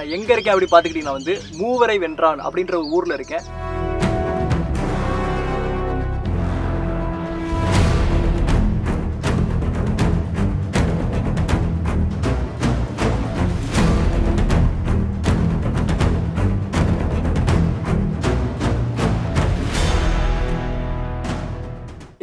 நான் எங்கே இருக்கேன் அப்படி பார்த்துக்கிட்டிங்கன்னா வந்து மூவரை வென்றான் அப்படின்ற ஒரு ஊரில் இருக்கேன்.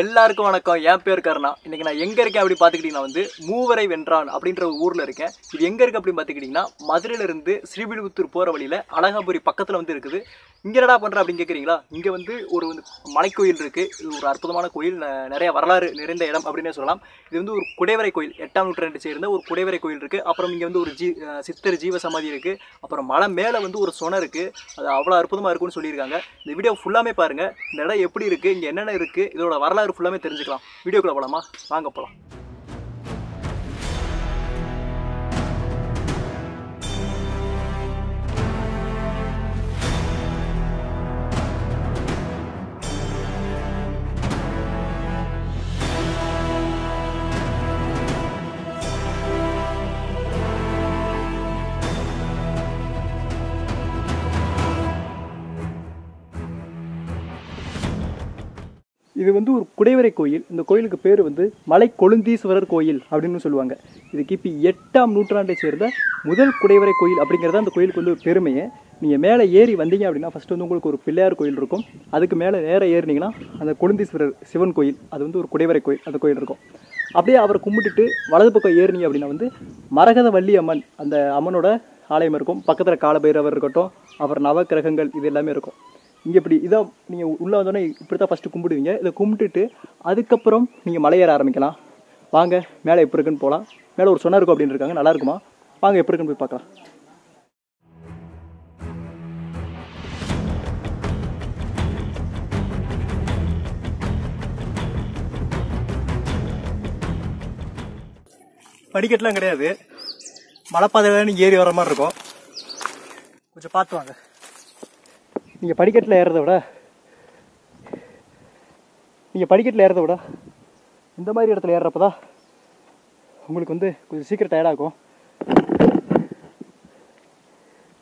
எல்லாருக்கும் வணக்கம். என் பேர் கருணா. இன்னைக்கு நான் எங்கே இருக்கேன் அப்படி பார்த்துக்கிட்டிங்கன்னா வந்து மூவரை வென்றான் அப்படின்ற ஒரு ஊரில் இருக்கேன். இது எங்கே இருக்குது அப்படின்னு பார்த்துக்கிட்டிங்கன்னா மதுரையிலேருந்து ஸ்ரீவில்லிபுத்தூர் போகிற வழியில் அழகாபுரி பக்கத்தில் வந்து இருக்குது. இங்கே என்னடா பண்ணுற அப்படின்னு கேட்குறீங்களா? இங்கே வந்து ஒரு மலைக்கோயில் இருக்குது. இது ஒரு அற்புதமான கோயில், நிறைய வரலாறு நிறைந்த இடம் அப்படின்னே சொல்லலாம். இது வந்து ஒரு குடைவரை கோயில், 8ஆம் நூற்றாண்டு சேர்ந்த ஒரு குடைவரை கோயில் இருக்குது. அப்புறம் இங்கே வந்து ஒரு சித்தர் ஜீவ சமாதி இருக்குது. அப்புறம் மலை மேலே வந்து ஒரு சொனை இருக்குது. அது அவ்வளோ அற்புதமாக இருக்குன்னு சொல்லியிருக்காங்க. இந்த வீடியோ ஃபுல்லாமே பாருங்கள். இந்த இடம் எப்படி இருக்குது, இங்கே என்னென்ன இருக்குது, இதோட வரலாறு ஃபுல்லாமே தெரிஞ்சுக்கலாம். வீடியோக்குள்ள போலாமா? வாங்க போலாம். இது வந்து ஒரு குடைவரை கோயில். இந்த கோயிலுக்கு பேர் வந்து மலை கொழுந்தீஸ்வரர் கோயில் அப்படின்னு சொல்லுவாங்க. இது கிபி 8ஆம் நூற்றாண்டை சேர்ந்த முதல் குடைவரை கோயில் அப்படிங்கிறத அந்த கோயிலுக்கு வந்து பெருமையை. நீங்கள் மேலே ஏறி வந்தீங்க அப்படின்னா ஃபஸ்ட்டு வந்து உங்களுக்கு ஒரு பிள்ளையார் கோயில் இருக்கும். அதுக்கு மேலே நேராக ஏறினீங்கன்னா அந்த கொழுந்தீஸ்வரர் சிவன் கோயில், அது வந்து ஒரு குடைவரை கோயில், அந்த கோயில் இருக்கும். அப்படியே அவரை கும்பிட்டுட்டு வலது பக்கம் ஏறினீங்க அப்படின்னா வந்து மரகத வள்ளி அம்மன், அந்த அம்மனோட ஆலயம் இருக்கும். பக்கத்தில் காலபைரவர் இருக்கட்டும், அப்புறம் நவக்கிரகங்கள், இது எல்லாமே இருக்கும். இங்கே இப்படி இதான் நீங்கள் உள்ளே வந்தோடனே இப்படி தான் ஃபஸ்ட்டு கும்பிடுவீங்க. இதை கும்பிட்டுட்டு அதுக்கப்புறம் நீங்கள் மலையேற ஆரம்பிக்கலாம். வாங்க மேலே எப்படி இருக்குன்னு போகலாம். மேலே ஒரு சொன்ன இருக்கும் அப்படின்னு இருக்காங்க, நல்லா இருக்குமா? வாங்க எப்படி இருக்குன்னு போய் பார்க்கலாம். படிக்கட்டுலாம் கிடையாது, மலைப்பாதையில் ஏறி வர மாதிரி இருக்கும். கொஞ்சம் பார்த்து வாங்க. நீங்கள் படிக்கட்டில் ஏறதை விட இந்த மாதிரி இடத்துல ஏறுறப்ப தான் உங்களுக்கு வந்து கொஞ்சம் சீக்கிரம் டயர்டாகும்.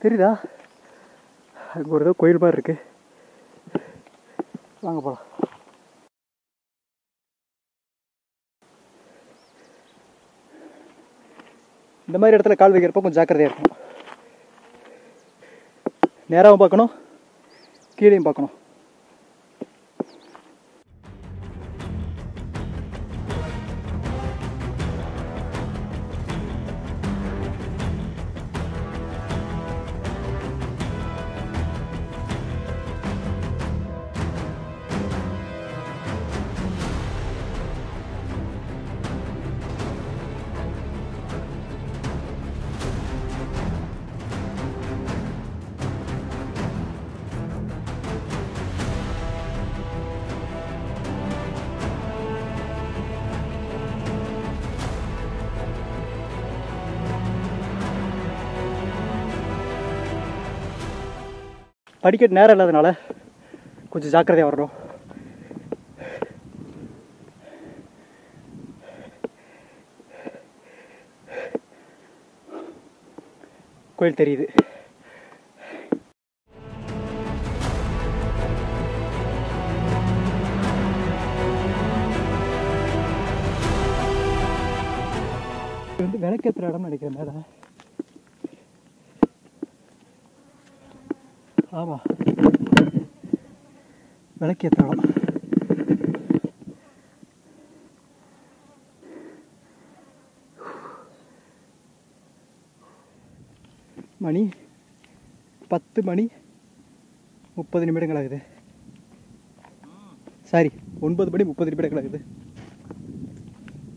தெரியுதா? அங்கே ஒரு கோயில் மாதிரி இருக்குது. வாங்க போகலாம். இந்த மாதிரி இடத்துல கால் வைக்கிறப்ப கொஞ்சம் ஜாக்கிரதையாக இருக்கணும். நேராகவும் பார்க்கணும், கீழேயும் பார்க்கணும். படிக்கட்டு நேரம் இல்லாதனால கொஞ்சம் ஜாக்கிரதையாக வரணும். கோயில் தெரியுது. இது வந்து விளக்கேற்றுற இடம்னு நினைக்கிறேன். மேலே ஆமாம், விளக்கேற்றலாம். மணி 10:30 ஆகுது. சாரி, 9:30 ஆகுது.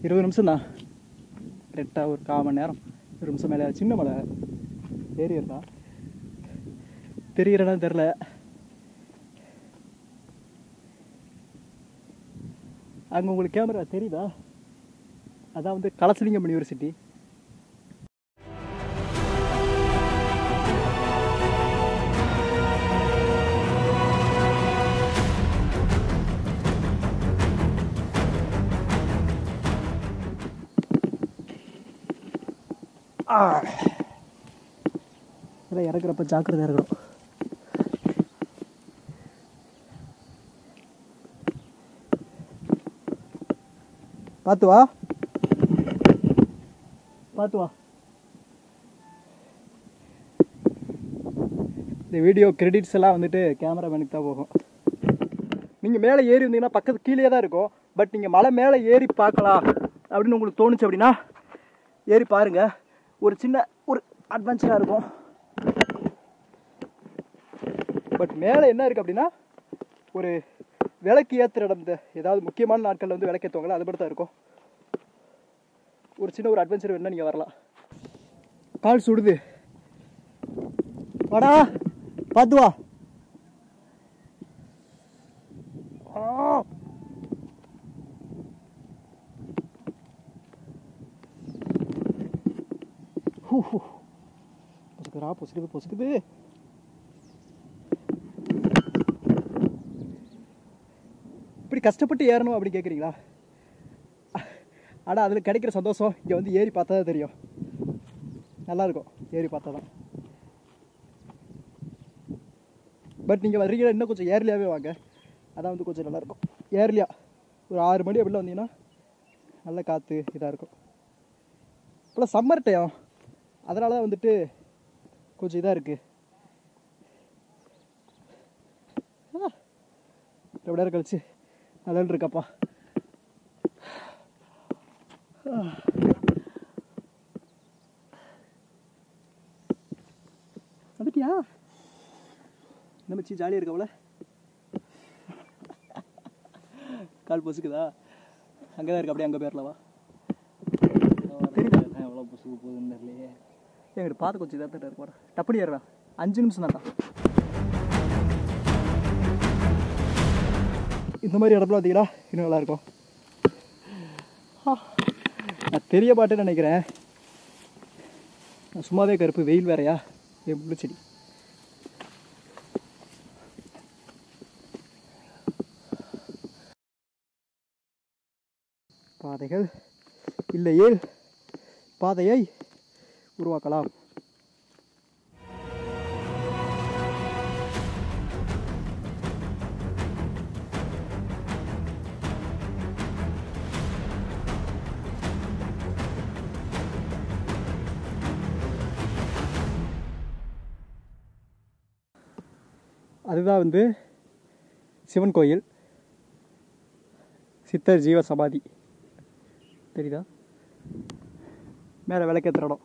20 நிமிஷம் தான், கரெக்டாக ஒரு 1/4 மணி நேரம். 20 நிமிஷம் மேலே. சின்ன மலை ஏறியதான் தெரிகிறனா தெரில. அங்கே உங்களுக்கு கேமரா தெரியுதா? அதான் வந்து கலசலிங்கம் யூனிவர்சிட்டி. அதான் இறக்குறப்ப ஜாக்கிரதையாக இருக்கணும். பார்த்து வா, பார்த்து வா. இந்த வீடியோ கிரெடிட்ஸ் எல்லாம் வந்துட்டு கேமராமேனுக்கு தான் போகும். நீங்கள் மேலே ஏறி இருந்தீங்கன்னா பக்கத்து கீழே தான் இருக்கும். பட் நீங்கள் மலை மேலே ஏறி பார்க்கலாம் அப்படின்னு உங்களுக்கு தோணுச்சு அப்படின்னா ஏறி பாருங்கள். ஒரு சின்ன ஒரு அட்வென்ச்சராக இருக்கும். பட் மேலே என்ன இருக்குது அப்படின்னா ஒரு விளக்கு ஏற்றுற இடம். இந்த ஏதாவது முக்கியமான நாட்களில் வந்து விளக்கு ஏற்றுவாங்களா, அது மட்டும் தான் இருக்கும். ஒரு சின்ன ஒரு அட்வென்ச்சர் வேணுன்னா நீங்கள் வரலாம். கால் சுடுது, வாடா பார்த்து வா. பொசுக்குறா, பொசுக்குது பொசுக்குது. இப்படி கஷ்டப்பட்டு ஏறணும் அப்படி கேட்குறீங்களா? ஆனால் அதில் கிடைக்கிற சந்தோஷம் இங்கே வந்து ஏறி பார்த்தா தான் தெரியும். நல்லாயிருக்கும் ஏறி பார்த்தா தான். பட் நீங்கள் வர்றீங்கன்னா இன்னும் கொஞ்சம் ஏர்லியாகவே வாங்க. அதான் வந்து கொஞ்சம் நல்லாயிருக்கும். ஏர்லியாக ஒரு 6 மணி அப்படிலாம் வந்தீங்கன்னா நல்ல காற்று இதாக இருக்கும். இப்போலாம் சம்மர் டைம், அதனால தான் வந்துட்டு கொஞ்சம் இதாக இருக்குது. ரொம்ப நேரம் கழிச்சு நல்லா இருக்கப்பா. வந்துட்டியா? என்ன மச்சி ஜாலியாக இருக்கவள? கால் பொசுக்குதா? அங்கே தான் இருக்கு, அப்படியே அங்கே போயிடலாவா? தெரியுதா எவ்வளோ பொசுக்கு போகுதுன்னு தெரியலையே. எங்கிட்ட பார்த்து கொஞ்சம் இதாக தான் இருக்கு. டப்படி ஏறா 5 நிமிஷம் தான்டா. இந்த மாதிரி இடத்துல பார்த்தீங்களா இன்னும் நல்லாயிருக்கும். நான் தெரிய மாட்டேன்னு நினைக்கிறேன். நான் சும்மாவே கருப்பு, வெயில் வேறையா முள்ளுச்செடி. பாதைகள் இல்லையே, பாதையை உருவாக்கலாம். அதுதான் வந்து சிவன் கோயில், சித்தர் ஜீவ சமாதி. தெரியுதா? மேலே விளக்கேற்றுற இடம்.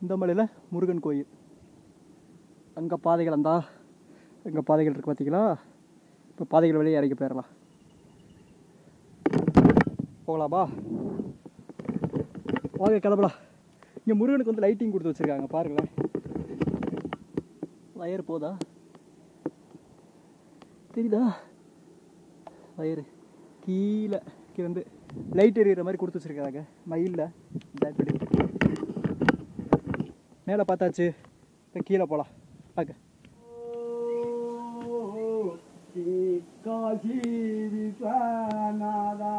இந்த மலையில் முருகன் கோயில். அங்கே பாதைகள், அந்த அங்கே பாதைகள் இருக்குது பார்த்தீங்களா? இப்போ பாதைகள் வழியே இறங்கி போயிடலாம். போகலாமா? வாங்க கிளம்பலாம். இங்கே முருகனுக்கு வந்து லைட்டிங் கொடுத்து வச்சுருக்காங்க பாருங்களேன். வயர் போதா? தெரியுதா? வயரு கீழே வந்து லைட் எரியிற மாதிரி கொடுத்து வச்சுருக்காங்க. மயிலில் ஜாக்கெட் மேலே பார்த்தாச்சு. இப்போ கீழே போகலாம். பார்க்க காசி விஸ்வநாதா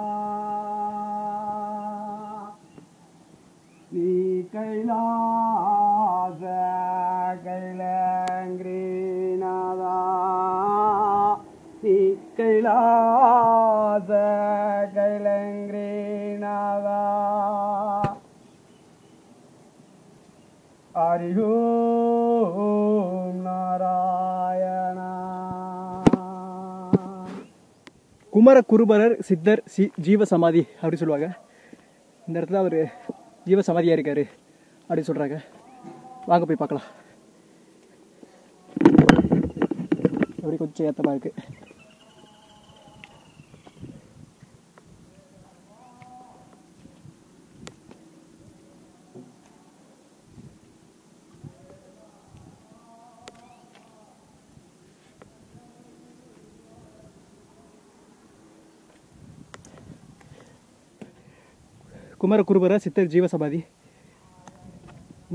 நீ கைலாச கைலங்கிரீநாதா நீ கைலாச கைலங்கிரீநாதா ஹரி ஓம் நாராயணா. குருபரர் சித்தர் ஜீவ சமாதி அப்படி சொல்லுவாங்க. இந்த இடத்துல அவர் ஜீவ சமாதியாக இருக்காரு அப்படின்னு சொல்கிறாங்க. வாங்க போய் பார்க்கலாம். அப்படி கொஞ்சம் ஏற்றமாக இருக்குது. குருபரர் சித்தர் ஜீவ சமாதி.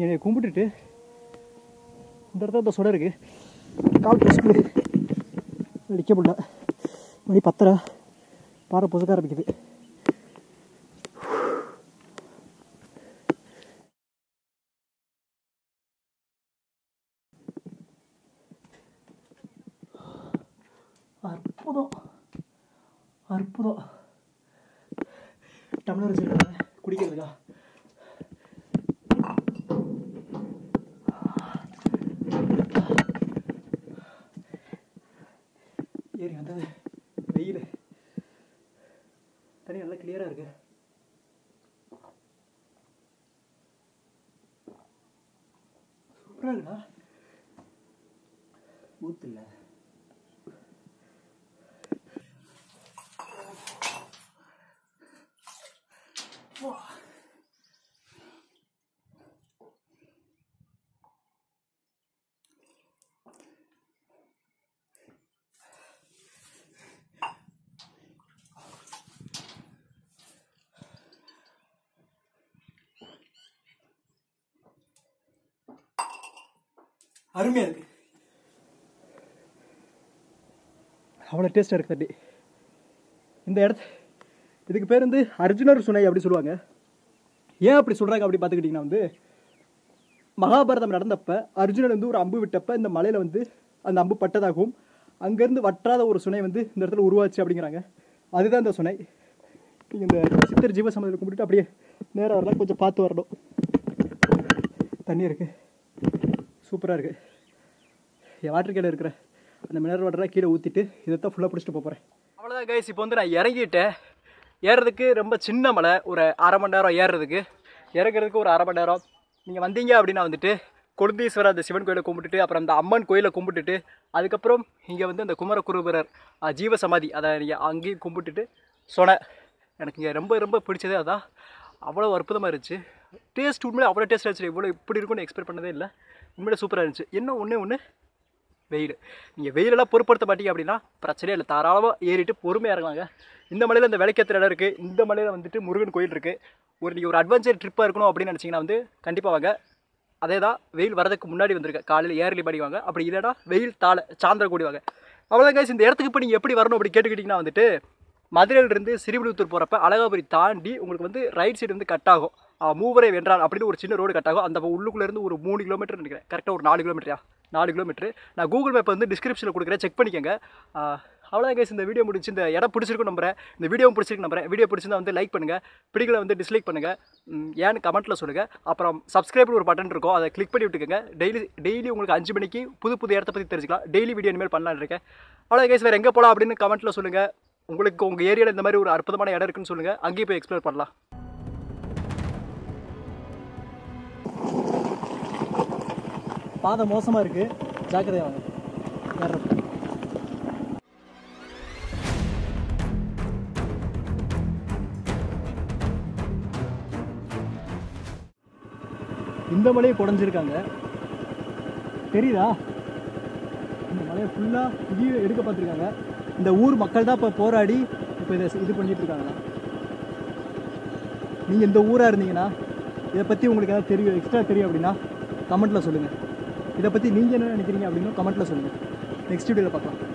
என்னை கும்பிட்டுட்டு இந்த இடத்துல இந்த சுட இருக்கு. கால் பொசுக்கு அடிக்க முடியல. மணி 10:30. பாறை பொசுக்க ஆரம்பிக்குது. அற்புதம் அற்புதம். டம்ளர் வச்சுருக்காங்க குடிக்கிறதுக்கா. ஏறி வந்தது வெயில், தண்ணி நல்லா கிளியராக இருக்கு. சூப்பராக இருக்குடா. ஊத்துல அருமையாக இருக்கு. அவ்வளோ டேஸ்ட்டாக இருக்குது தண்ணி. இந்த இதுக்கு பேர் வந்து அர்ஜுனர் சுனை அப்படி சொல்லுவாங்க. ஏன் அப்படி சொல்கிறாங்க அப்படி பார்த்துக்கிட்டிங்கன்னா வந்து மகாபாரதம் நடந்தப்போ அர்ஜுனன் வந்து ஒரு அம்பு விட்டப்போ இந்த மலையில் வந்து அந்த அம்பு பட்டதாகவும் அங்கேருந்து வற்றாத ஒரு சுனை வந்து இந்த இடத்துல உருவாச்சு அப்படிங்கிறாங்க. அதுதான் இந்த சுனை. நீங்கள் இந்த சித்தர் ஜீவசமாதியில் கும்பிட்டுட்டு அப்படியே நேராக வரலாம், கொஞ்சம் பார்த்து வரணும். தண்ணி இருக்குது, சூப்பராக இருக்குது. என் வாட்டர் கேனில் இருக்கிற அந்த மினரல் வாட்டராக கீழே ஊற்றிட்டு இதைத்தான் ஃபுல்லாக பிடிச்சிட்டு போகிறேன். அவ்வளோதான் கைஸ். இப்போ வந்து நான் இறங்கிட்டேன். ஏறுறதுக்கு ரொம்ப சின்ன மலை, ஒரு அரை மணி நேரம் ஏறுறதுக்கு, இறங்குறதுக்கு ஒரு அரை மணி நேரம். நீங்கள் வந்தீங்க அப்படின்னா வந்துட்டு கொழுந்தீஸ்வரர் அந்த சிவன் கோயிலை கும்பிட்டுட்டு அப்புறம் அந்த அம்மன் கோயிலை கும்பிட்டுட்டு அதுக்கப்புறம் இங்கே வந்து அந்த குருபரர் ஜீவசமாதி அதை நீங்கள் அங்கேயும் கும்பிட்டுட்டு சொன்ன எனக்கு இங்கே ரொம்ப ரொம்ப பிடிச்சதே அதான். அவ்வளோ அற்புதமாக இருந்துச்சு. டேஸ்ட் உண்மையிலே அவ்வளோ டேஸ்ட்டாக இருந்துச்சு. இவ்வளோ இப்படி இருக்குன்னு எக்ஸ்பெக்ட் பண்ணதே இல்லை. உண்மையிலே சூப்பராக இருந்துச்சு. என்ன ஒன்று வெயில். நீங்கள் வெயிலெல்லாம் பொருட்படுத்த மாட்டீங்க அப்படின்னா பிரச்சனையே இல்லை, தாராளமாக ஏறிட்டு பொறுமையாக இறங்குவாங்க. இந்த மலையில் இந்த விளக்கேற்ற இடம் இருக்குது. இந்த மலையில் வந்துட்டு முருகன் கோயில் இருக்குது. நீங்கள் ஒரு அட்வென்ச்சர் ட்ரிப்பாக இருக்கணும் அப்படின்னு நினச்சிங்கன்னா வந்து கண்டிப்பாக வாங்க. அதே தான், வெயில் வரதுக்கு முன்னாடி வந்திருக்கேன். காலையில் ஏர்லி படி வாங்க, அப்படி இல்லைனா வெயில் சாயந்தர கூடி வாங்க. அவ்வளோதான் கைஸ். இந்த இடத்துக்கு இப்போ நீங்கள் எப்படி வரணும் அப்படி கேட்டுக்கிட்டிங்கன்னா வந்துட்டு மதுரையிலிருந்து சிறுவிழுத்தூர் போகிறப்ப அழகாபுரி தாண்டி உங்களுக்கு வந்து ரைட் சைடு வந்து கட் ஆகும். மூவரை வென்றால் அப்படின்னு ஒரு சின்ன ரோடு கட் ஆகும். அந்த உள்ளுக்குள்ளேருந்து ஒரு 3 கிலோமீட்டர் நினைக்கிறேன், கரெக்டாக ஒரு 4 கிலோமீட்டரா 4 கிலோமீட்டர். நான் கூகுள் மேப் வந்து டிஸ்கிரிப்ஷனில் கொடுக்குறேன், செக் பண்ணிக்கோங்க. அவ்வளோதான் கைஸ். இந்த வீடியோ முடிச்சு, இந்த இடம் பிடிச்சிருக்கும் நம்புறேன், இந்த வீடியோ பிடிச்சிருக்கு நம்புறேன். வீடியோ பிடிச்சிருந்தா வந்து லைக் பண்ணுங்கள், பிடிக்கல வந்து டிஸ்லைக் பண்ணுங்கள், ஏன்னு கமெண்ட்டில் சொல்லுங்கள். அப்புறம் சப்ஸ்கிரைப்னு ஒரு பட்டன் இருக்கும், அதை கிளிக் பண்ணி விட்டுக்கோங்க. டெய்லி உங்களுக்கு 5 மணிக்கு புது இடத்தை பற்றி தெரிஞ்சுக்கலாம். டெய்லி வீடியோ இனிமேல் பண்ணலான்னு இருக்கேன். அவ்வளோ கைஸ். வேறு எங்கே போகலாம் அப்படின்னு கமெண்ட்டில் சொல்லுங்கள். உங்களுக்கு உங்கள் ஏரியாவில் இந்த மாதிரி ஒரு அற்புதமான இடம் இருக்குன்னு சொல்லுங்கள், அங்கேயும் போய் எக்ஸ்ப்ளோர் பண்ணலாம். பாதை மோசமாக இருக்குது, ஜாக்கிரதையாக வாங்க. இந்த மலையை குறைஞ்சிருக்காங்க, தெரியுதா? இந்த மலையை ஃபுல்லாக இதையும் எடுக்க பார்த்துருக்காங்க. இந்த ஊர் மக்கள் தான் இப்போ போராடி இப்போ இது பண்ணிட்டு இருக்காங்களா. நீங்கள் இந்த ஊராக இருந்தீங்கன்னா இதை பற்றி உங்களுக்கு ஏதாவது தெரியும், எக்ஸ்ட்ரா தெரியும் அப்படின்னா கமெண்ட்டில் சொல்லுங்கள். இதை பற்றி நீங்கள் என்ன நினைக்கிறீங்க அப்படின்னு கமெண்ட்டில் சொல்லுங்கள். நெக்ஸ்ட் வீடியோவில் பார்க்கலாம்.